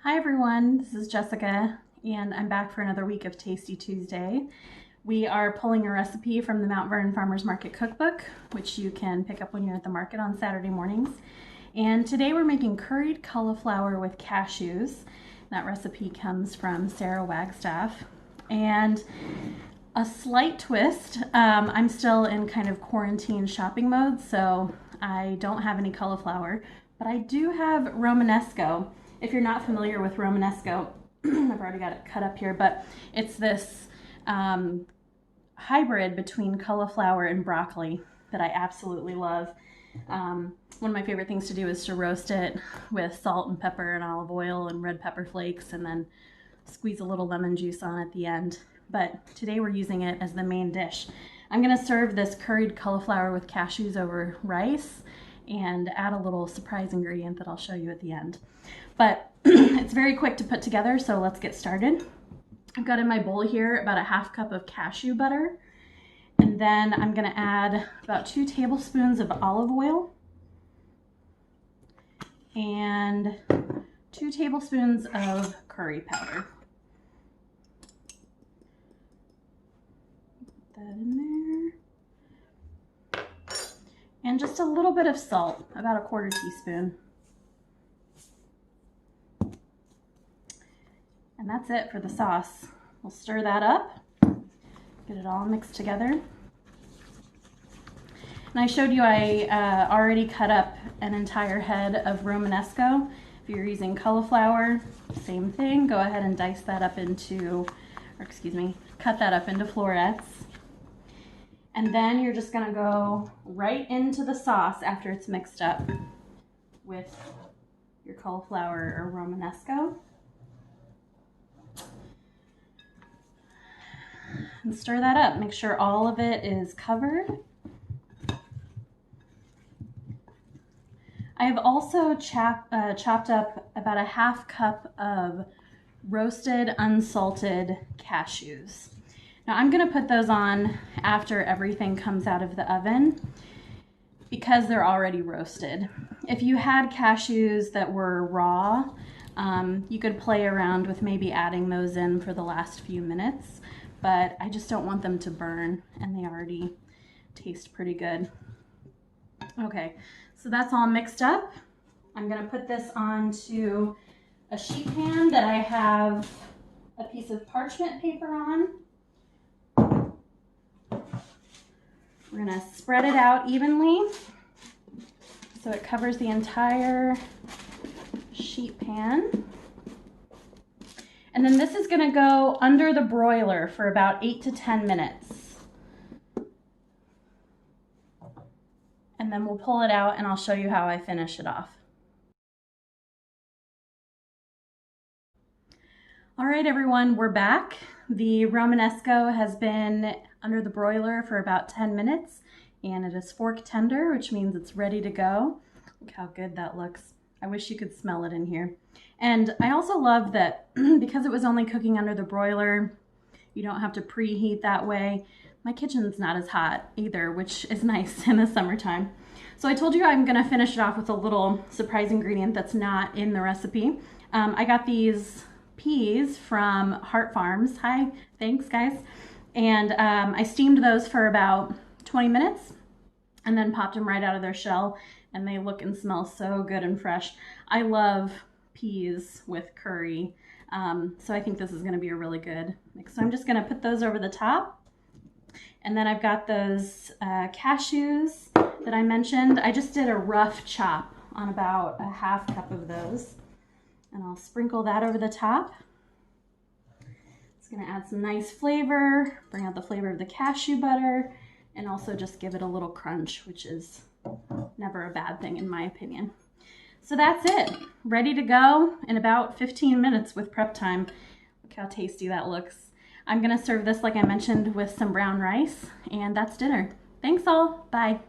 Hi everyone, this is Jessica and I'm back for another week of Tasty Tuesday. We are pulling a recipe from the Mount Vernon Farmers Market cookbook, which you can pick up when you're at the market on Saturday mornings. And today we're making curried cauliflower with cashews. That recipe comes from Sarah Wagstaff. And a slight twist, I'm still in kind of quarantine shopping mode, so I don't have any cauliflower, but I do have Romanesco. If you're not familiar with Romanesco, I've already got it cut up here, but it's this hybrid between cauliflower and broccoli that I absolutely love. One of my favorite things to do is to roast it with salt and pepper and olive oil and red pepper flakes and then squeeze a little lemon juice on at the end. But today we're using it as the main dish. I'm gonna serve this curried cauliflower with cashews over rice and add a little surprise ingredient that I'll show you at the end. But it's very quick to put together, so let's get started. I've got in my bowl here about a half cup of cashew butter, and then I'm gonna add about 2 tablespoons of olive oil and 2 tablespoons of curry powder. Put that in there. And just a little bit of salt, about 1/4 teaspoon. And that's it for the sauce. We'll stir that up, get it all mixed together. And I showed you I already cut up an entire head of Romanesco. If you're using cauliflower, same thing. Go ahead and dice that up into, cut that up into florets. And then you're just gonna go right into the sauce after it's mixed up with your cauliflower or Romanesco. And stir that up. Make sure all of it is covered. I have also chopped up about a half cup of roasted unsalted cashews. Now I'm gonna put those on after everything comes out of the oven because they're already roasted. If you had cashews that were raw, you could play around with maybe adding those in for the last few minutes, but I just don't want them to burn, and they already taste pretty good. Okay, so that's all mixed up. I'm gonna put this onto a sheet pan that I have a piece of parchment paper on. We're gonna spread it out evenly so it covers the entire sheet pan. And then this is gonna go under the broiler for about 8 to 10 minutes. And then we'll pull it out and I'll show you how I finish it off. All right, everyone, we're back. The Romanesco has been under the broiler for about 10 minutes and it is fork tender, which means it's ready to go. Look how good that looks. I wish you could smell it in here. And I also love that because it was only cooking under the broiler, you don't have to preheat that way. My kitchen's not as hot either, which is nice in the summertime. So I told you I'm gonna finish it off with a little surprise ingredient that's not in the recipe. I got these peas from Hart Farms. Hi, thanks guys. And I steamed those for about 20 minutes and then popped them right out of their shell, and they look and smell so good and fresh. I love peas with curry, so I think this is gonna be a really good mix. So I'm just gonna put those over the top. And then I've got those cashews that I mentioned. I just did a rough chop on about a half cup of those. And I'll sprinkle that over the top. It's gonna add some nice flavor, bring out the flavor of the cashew butter, and also just give it a little crunch, which is never a bad thing in my opinion. So that's it, ready to go in about 15 minutes with prep time. Look how tasty that looks. I'm gonna serve this, like I mentioned, with some brown rice, and that's dinner. Thanks all, bye.